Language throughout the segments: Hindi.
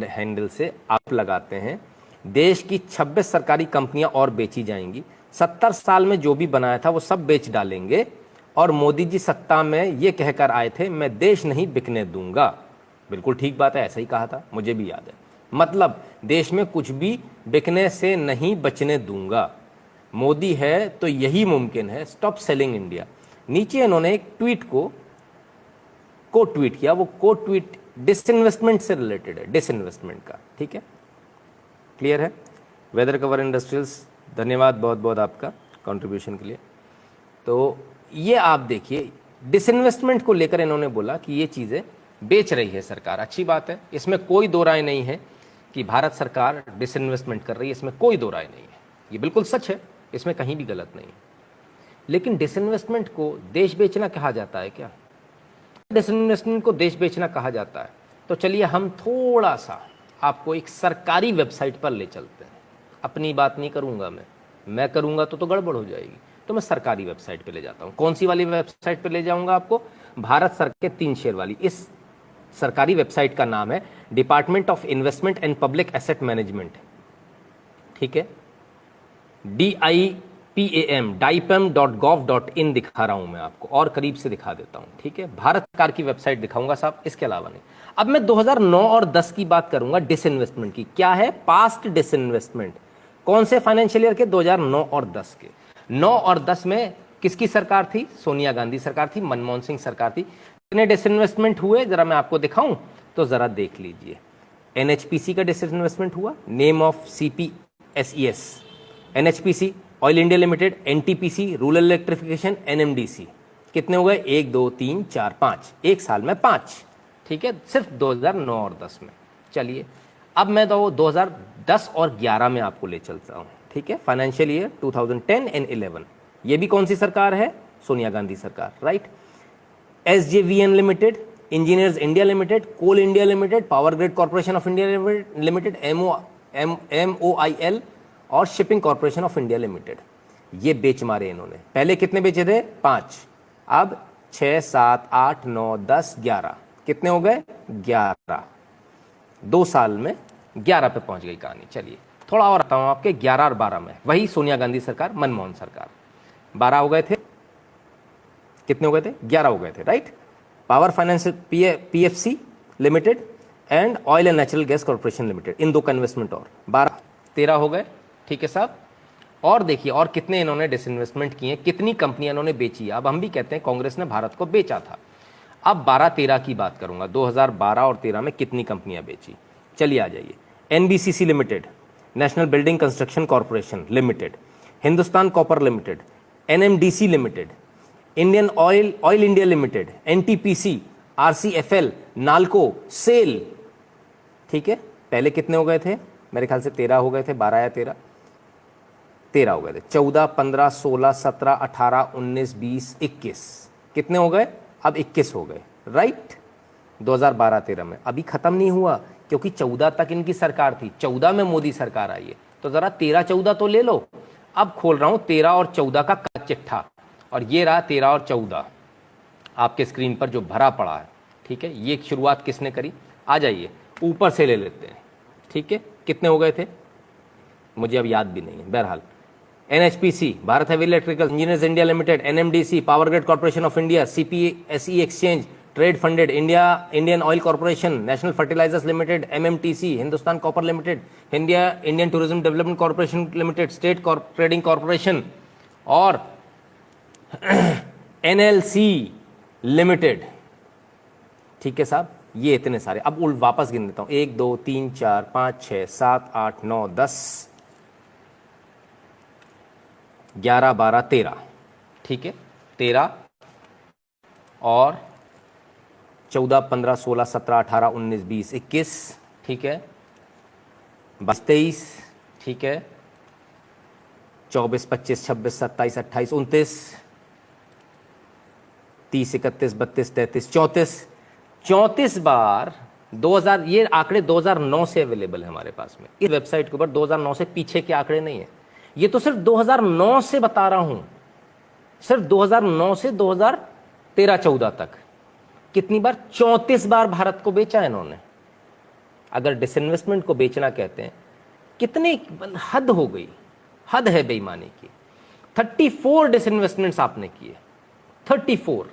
हैंडल से आप लगाते हैं, देश की 26 सरकारी कंपनियां और बेची जाएंगी, 70 साल में जो भी बनाया था वो सब बेच डालेंगे, और मोदी जी सत्ता में ये कहकर आए थे मैं देश नहीं बिकने दूंगा। बिल्कुल ठीक बात है, ऐसा ही कहा था, मुझे भी याद है। मतलब देश में कुछ भी बिकने से नहीं बचने दूंगा, मोदी है तो यही मुमकिन है, स्टॉप सेलिंग इंडिया। नीचे इन्होंने एक ट्वीट को ट्वीट किया, वो ट्वीट डिसइन्वेस्टमेंट से रिलेटेड है, डिसइन्वेस्टमेंट का, ठीक है, क्लियर है। वेदर कवर इंडस्ट्रियल्स, धन्यवाद बहुत बहुत आपका कंट्रीब्यूशन के लिए। तो ये आप देखिए, डिसइन्वेस्टमेंट को लेकर इन्होंने बोला कि ये चीज़ें बेच रही है सरकार, अच्छी बात है, इसमें कोई दो राय नहीं है कि भारत सरकार डिसइन्वेस्टमेंट कर रही है, इसमें कोई दो राय नहीं है, ये बिल्कुल सच है, इसमें कहीं भी गलत नहीं है। लेकिन डिसइन्वेस्टमेंट को देश बेचना कहा जाता है क्या? डिसइन्वेस्टमेंट को देश बेचना कहा जाता है तो चलिए हम थोड़ा सा आपको एक सरकारी वेबसाइट पर ले चलते हैं। अपनी बात नहीं करूंगा मैं करूंगा तो गड़बड़ हो जाएगी, तो मैं सरकारी वेबसाइट पे ले जाता हूं। कौन सी वाली वेबसाइट पे ले जाऊंगा आपको? भारत सरकार के 3 शेयर वाली। इस सरकारी वेबसाइट का नाम है department of investment and public asset management, ठीक है, DIPAM.gov.in दिखा रहा हूं मैं आपको, और करीब से दिखा देता हूं, ठीक है, भारत सरकार की वेबसाइट दिखाऊंगा साहब, इसके अलावा नहीं। अब मैं 2009 और 10 की बात करूंगा डिसइन्वेस्टमेंट की। क्या है? Past disinvestment. कौन से फाइनेंशियल ईयर के? 2009 और 10 के। 9 और 10 में किसकी सरकार थी? सोनिया गांधी सरकार थी, मनमोहन सिंह सरकार थी। कितने डिसइन्वेस्टमेंट हुए जरा मैं आपको दिखाऊं तो जरा देख लीजिए। NHPC का डिसइन्वेस्टमेंट हुआ, name of CPSES, NHPC, oil India limited, NTPC, rural electrification, NMDC। कितने हो गए? 1 2 3 4 5, एक साल में 5, ठीक है, सिर्फ 2009 और 10 में। चलिए अब मैं तो 2010 और 11 में आपको ले चलता हूं, ठीक है, फाइनेंशियल ईयर 2010 एंड 11। ये भी कौन सी सरकार है? सोनिया गांधी सरकार, right. SJVN limited, engineers India limited, coal India limited, power grid corporation of India limited, MOIL और shipping corporation of India limited. ये बेच मारे इन्होंने। पहले कितने बेचे थे? 5, अब 6 7 8 9 10 11, कितने हो गए? 11। 2 साल में 11 पे पहुंच गई कहानी। चलिए थोड़ा और आता हूं आपके 11 और 12 में, वही सोनिया गांधी सरकार, मनमोहन सरकार। 12 हो गए थे, कितने हो गए थे? 11 हो गए थे, right. Power finance PFC limited and oil and natural gas corporation limited, इन 2 का इन्वेस्टमेंट और 12 13 हो गए, ठीक है साहब। और देखिए और कितने इन्होंने डिसइन्वेस्टमेंट किए, कितनी कंपनियां इन्होंने बेची। अब हम भी कहते हैं कांग्रेस ने भारत को बेचा था। अब 12-13 की बात करूंगा, 2012 और 13 में कितनी कंपनियां बेची। चलिए आ जाइए। NBCC limited, national building construction corporation limited, Hindustan copper limited, NMDC limited, Indian oil India limited, NTPC, RCFL, Nalco, SAIL, ठीक है। पहले कितने हो गए थे? मेरे ख्याल से 13 हो गए थे, 12 या 13 हो गए थे। 14 15 16 17 18 19 20 21, कितने हो गए? अब 21 हो गए, राइट। 2012-13 में अभी खत्म नहीं हुआ, क्योंकि 14 तक इनकी सरकार थी, 14 में मोदी सरकार आई है, तो जरा 13-14 तो ले लो। अब खोल रहा हूं 13 और 14 का चिट्ठा, और ये रहा 13 और 14 आपके स्क्रीन पर जो भरा पड़ा है, ठीक है। ये शुरुआत किसने करी? आ जाइए ऊपर से ले लेते हैं, ठीक है। कितने हो गए थे मुझे अब याद भी नहीं है, बहरहाल। NHPC, Bharat heavy electrical engineers India limited, NMDC, power grid corporation of India, CPSE exchange trade funded, Indian oil corporation, national fertilisers limited, MMTC, Hindustan copper limited, Indian tourism development corporation limited, state trading corporation और NLC लिमिटेड, ठीक है साहब। ये इतने सारे। अब वापस गिन देता हूं, 1 2 3 4 5 6 7 8 9 10 11 12 13, ठीक है। 13 और 14 15 16 17 18 19 20 21, ठीक है। 22 23, ठीक है। 24 25 26 27 28 29 30 31 32 33 34 34 बार 2000। ये आंकड़े 2009 से अवेलेबल है हमारे पास में इस वेबसाइट के ऊपर। 2009 से पीछे के आंकड़े नहीं है, ये तो सिर्फ 2009 से बता रहा हूं, सिर्फ 2009 से 2013-14 तक। कितनी बार? 34 बार भारत को बेचा इन्होंने। अगर डिसइन्वेस्टमेंट को बेचना कहते हैं, कितने हद हो गई, हद है बेईमानी की। 34 डिसइन्वेस्टमेंट्स आपने किए, 34।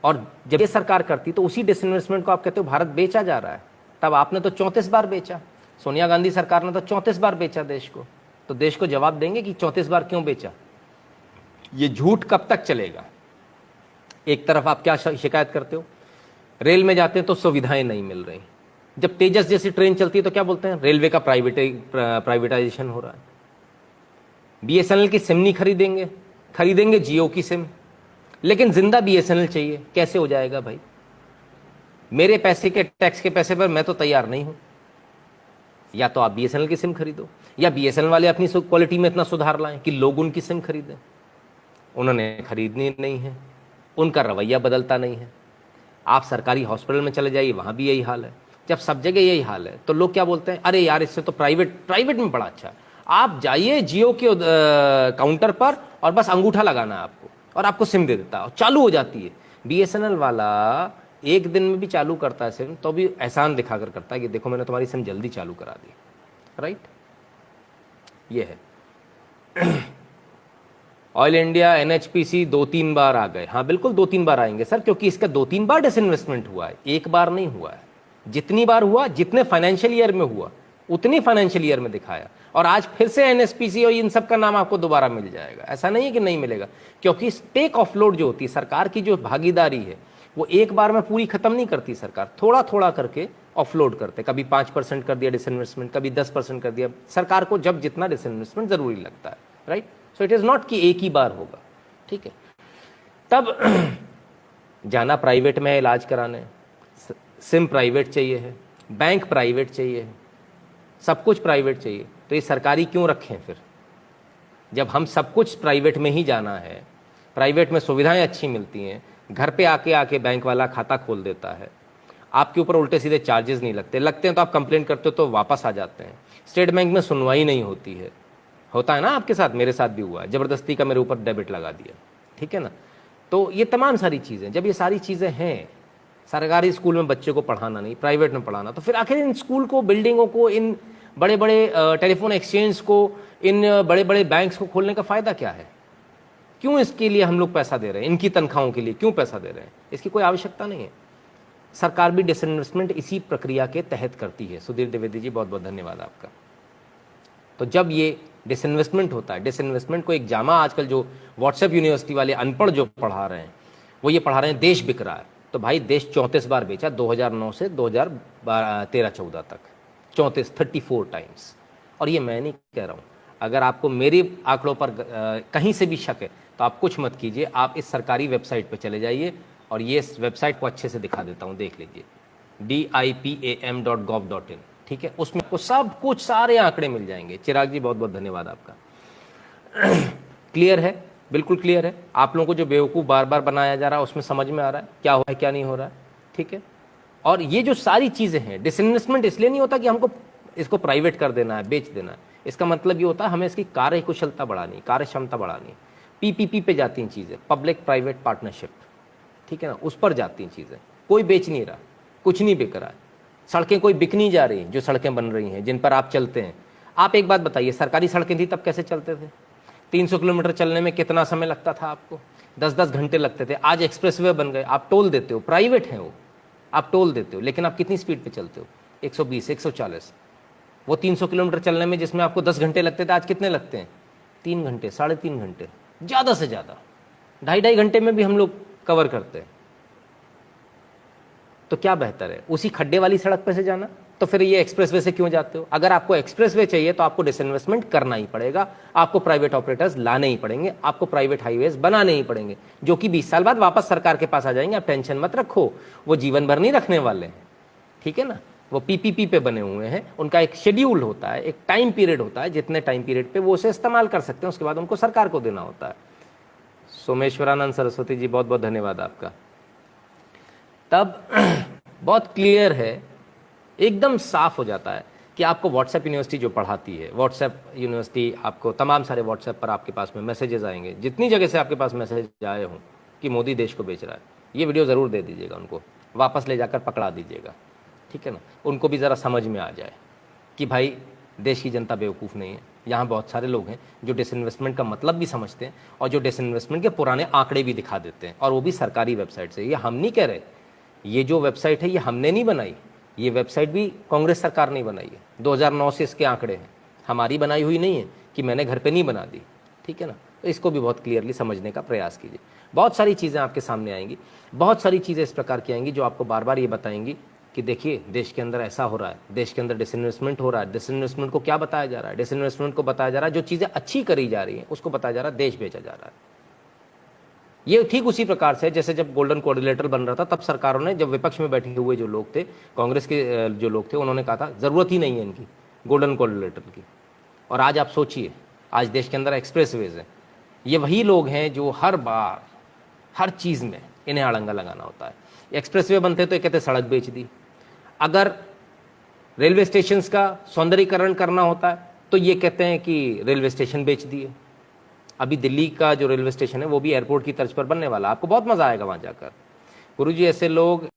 और जब ये सरकार करती तो उसी डिसइन्वेस्टमेंट को आप कहते हो भारत बेचा जा रहा है। तब आपने तो 34 बार बेचा, सोनिया गांधी सरकार ने तो 34 बार बेचा देश को। तो देश को जवाब देंगे कि 34 बार क्यों बेचा। ये झूठ कब तक चलेगा। एक तरफ आप क्या शिकायत करते हो, रेल में जाते हैं तो सुविधाएं नहीं मिल रही, जब तेजस जैसी ट्रेन चलती है तो क्या बोलते हैं, रेलवे का प्राइवेटाइजेशन हो रहा है। बीएसएनएल की सिम नहीं खरीदेंगे, खरीदेंगे जियो की सिम, लेकिन जिंदा बीएसएनएल चाहिए। कैसे हो जाएगा भाई, मेरे पैसे के टैक्स के पैसे पर मैं तो तैयार नहीं हूं। या तो आप बीएसएनएल की सिम खरीदो, या बीएसएनएल वाले अपनी क्वालिटी में इतना सुधार लाएं कि लोग उनकी सिम खरीदें। उन्होंने खरीदनी नहीं है, उनका रवैया बदलता नहीं है। आप सरकारी हॉस्पिटल में चले जाइए, वहां भी यही हाल है। जब सब जगह यही हाल है तो लोग क्या बोलते हैं, अरे यार इससे तो प्राइवेट में बड़ा अच्छा है। आप जाइए जियो के काउंटर पर और बस अंगूठा लगाना है आपको, और आपको सिम दे देता है और चालू हो जाती है। बीएसएनएल वाला एक दिन में भी चालू करता है सिम, तो भी एहसान दिखाकर करता है कि देखो मैंने तुम्हारी सिम जल्दी चालू करा दी। राइट, ये है। ऑयल इंडिया एनएचपीसी 2-3 बार आ गए। हाँ बिल्कुल 2-3 बार आएंगे सर, क्योंकि इसका 2-3 बार डिसइन्वेस्टमेंट हुआ है, एक बार नहीं हुआ है। जितनी बार हुआ, जितने फाइनेंशियल ईयर में हुआ उतनी फाइनेंशियल ईयर में दिखाया। और आज फिर से एनएचपीसी और इन सब का नाम आपको दोबारा मिल जाएगा, ऐसा नहीं है कि नहीं मिलेगा। क्योंकि स्टेक ऑफलोड जो होती है, सरकार की जो भागीदारी है, वो एक बार में पूरी खत्म नहीं करती सरकार, थोड़ा थोड़ा करके ऑफलोड करते। कभी 5% कर दिया डिसइन्वेस्टमेंट, कभी 10% कर दिया, सरकार को जब जितना डिसइन्वेस्टमेंट जरूरी लगता है। Right, so it is not कि एक ही बार होगा। ठीक है, तब जाना प्राइवेट में है इलाज कराने, सिम प्राइवेट चाहिए है, बैंक प्राइवेट चाहिए है, सब कुछ प्राइवेट चाहिए, तो ये सरकारी क्यों रखें फिर, जब हम सब कुछ प्राइवेट में ही जाना है। प्राइवेट में सुविधाएं अच्छी मिलती हैं, घर पे आके बैंक वाला खाता खोल देता है, आपके ऊपर उल्टे सीधे चार्जेस नहीं लगते, लगते हैं तो आप कंप्लेंट करते हो तो वापस आ जाते हैं। स्टेट बैंक में सुनवाई नहीं होती है, होता है ना आपके साथ, मेरे साथ भी हुआ है, जबरदस्ती का मेरे ऊपर डेबिट लगा दिया। ठीक है ना, तो ये तमाम सारी चीज़ें, जब ये सारी चीज़ें हैं, सरकारी स्कूल में बच्चे को पढ़ाना नहीं, प्राइवेट में पढ़ाना, तो फिर आखिर इन स्कूल को, बिल्डिंगों को, इन बड़े बड़े टेलीफोन एक्सचेंज को, इन बड़े बड़े बैंक्स को खोलने का फ़ायदा क्या है। क्यों इसके लिए हम लोग पैसा दे रहे हैं, इनकी तनख्वाहों के लिए क्यों पैसा दे रहे हैं, इसकी कोई आवश्यकता नहीं है। सरकार भी डिसइन्वेस्टमेंट इसी प्रक्रिया के तहत करती है। सुधीर द्विवेदी जी बहुत बहुत धन्यवाद आपका। तो जब ये डिसइन्वेस्टमेंट होता है, डिसइन्वेस्टमेंट को एक जामा आजकल जो व्हाट्सएप यूनिवर्सिटी वाले अनपढ़ जो पढ़ा रहे हैं, वो ये पढ़ा रहे हैं देश बिक रहा है। तो भाई देश 34 बार बेचा, 2009 से 2013-14 तक 34 टाइम्स। और ये मैं नहीं कह रहा हूँ, अगर आपको मेरे आंकड़ों पर कहीं से भी शक है तो आप कुछ मत कीजिए, आप इस सरकारी वेबसाइट पर चले जाइए, और ये वेबसाइट को अच्छे से दिखा देता हूँ, देख लीजिए, dipam.gov.in। ठीक है, उसमें आपको सब कुछ, सारे आंकड़े मिल जाएंगे। चिराग जी बहुत बहुत धन्यवाद आपका। क्लियर है, बिल्कुल क्लियर है। आप लोगों को जो बेवकूफ़ बार बार बनाया जा रहा है उसमें समझ में आ रहा है क्या हो रहा है क्या नहीं हो रहा है। ठीक है, और ये जो सारी चीज़ें हैं, डिसइन्वेस्टमेंट इसलिए नहीं होता कि हमको इसको प्राइवेट कर देना है, बेच देना है। इसका मतलब ये होता है हमें इसकी कार्य कुशलता बढ़ानी, कार्य क्षमता बढ़ानी। पीपीपी पे जाती हैं चीज़ें, पब्लिक प्राइवेट पार्टनरशिप। ठीक है ना, उस पर जाती हैं चीज़ें। कोई बेच नहीं रहा, कुछ नहीं बिक रहा है, सड़कें कोई बिक नहीं जा रही, जो सड़कें बन रही हैं जिन पर आप चलते हैं। आप एक बात बताइए, सरकारी सड़कें थी तब कैसे चलते थे? 300 किलोमीटर चलने में कितना समय लगता था आपको? 10-10 घंटे लगते थे। आज एक्सप्रेसवे बन गए, आप टोल देते हो, प्राइवेट है वो, आप टोल देते हो, लेकिन आप कितनी स्पीड पे चलते हो? 120, 140। वो 300 किलोमीटर चलने में जिसमें आपको 10 घंटे लगते थे, आज कितने लगते हैं? 3 घंटे, 3.5 घंटे, ज़्यादा से ज़्यादा 2.5 घंटे में भी हम लोग कवर करते हैं। तो क्या बेहतर है, उसी खड्डे वाली सड़क पे से जाना? तो फिर ये एक्सप्रेसवे से क्यों जाते हो? अगर आपको एक्सप्रेसवे चाहिए तो आपको डिसइन्वेस्टमेंट करना ही पड़ेगा, आपको प्राइवेट ऑपरेटर्स लाने ही पड़ेंगे, आपको प्राइवेट हाईवेज बनाने ही पड़ेंगे, जो कि 20 साल बाद वापस सरकार के पास आ जाएंगे। आप टेंशन मत रखो, वो जीवन भर नहीं रखने वाले हैं। ठीक है ना, वो पीपीपी पे बने हुए हैं, उनका एक शेड्यूल होता है, एक टाइम पीरियड होता है, जितने टाइम पीरियड पे वो उसे इस्तेमाल कर सकते हैं, उसके बाद उनको सरकार को देना होता है। सोमेश्वरानंद सरस्वती जी बहुत बहुत धन्यवाद आपका। तब बहुत क्लियर है, एकदम साफ हो जाता है कि आपको व्हाट्सएप यूनिवर्सिटी जो पढ़ाती है, व्हाट्सएप यूनिवर्सिटी आपको तमाम सारे व्हाट्सएप पर आपके पास में मैसेजेस आएंगे, जितनी जगह से आपके पास मैसेज आए हों कि मोदी देश को बेच रहा है, ये वीडियो ज़रूर दे दीजिएगा उनको, वापस ले जाकर पकड़ा दीजिएगा। ठीक है ना, उनको भी ज़रा समझ में आ जाए कि भाई देश की जनता बेवकूफ़ नहीं है। यहाँ बहुत सारे लोग हैं जो डिसइन्वेस्टमेंट का मतलब भी समझते हैं और जो डिसइन्वेस्टमेंट के पुराने आंकड़े भी दिखा देते हैं, और वो भी सरकारी वेबसाइट से। ये हम नहीं कह रहे, ये जो वेबसाइट है ये हमने नहीं बनाई, ये वेबसाइट भी कांग्रेस सरकार ने बनाई है। 2009 से इसके आंकड़े हैं, हमारी बनाई हुई नहीं है कि मैंने घर पे नहीं बना दी, ठीक है ना। तो इसको भी बहुत क्लियरली समझने का प्रयास कीजिए। बहुत सारी चीज़ें आपके सामने आएंगी, बहुत सारी चीज़ें इस प्रकार की आएंगी जो आपको बार बार ये बताएंगी कि देखिए देश के अंदर ऐसा हो रहा है, देश के अंदर डिसइन्वेस्टमेंट हो रहा है। डिसइन्वेस्टमेंट को क्या बताया जा रहा है? डिसइन्वेस्टमेंट को बताया जा रहा है जो चीज़ें अच्छी करी जा रही हैं उसको बताया जा रहा है, देश बेचा जा रहा है। ये ठीक उसी प्रकार से जैसे जब गोल्डन कोऑर्डिनेटर बन रहा था, तब सरकारों ने, जब विपक्ष में बैठे हुए जो लोग थे, कांग्रेस के जो लोग थे, उन्होंने कहा था ज़रूरत ही नहीं है इनकी गोल्डन कोऑर्डिनेटर की। और आज आप सोचिए, आज देश के अंदर एक्सप्रेसवेज हैं, ये वही लोग हैं जो हर बार हर चीज़ में इन्हें अड़ंगा लगाना होता है। एक्सप्रेसवे बनते तो ये कहते सड़क बेच दी, अगर रेलवे स्टेशन का सौंदर्यीकरण करना होता है तो ये कहते हैं कि रेलवे स्टेशन बेच दिए। अभी दिल्ली का जो रेलवे स्टेशन है वो भी एयरपोर्ट की तर्ज पर बनने वाला, आपको बहुत मजा आएगा वहां जाकर। गुरुजी, ऐसे लोग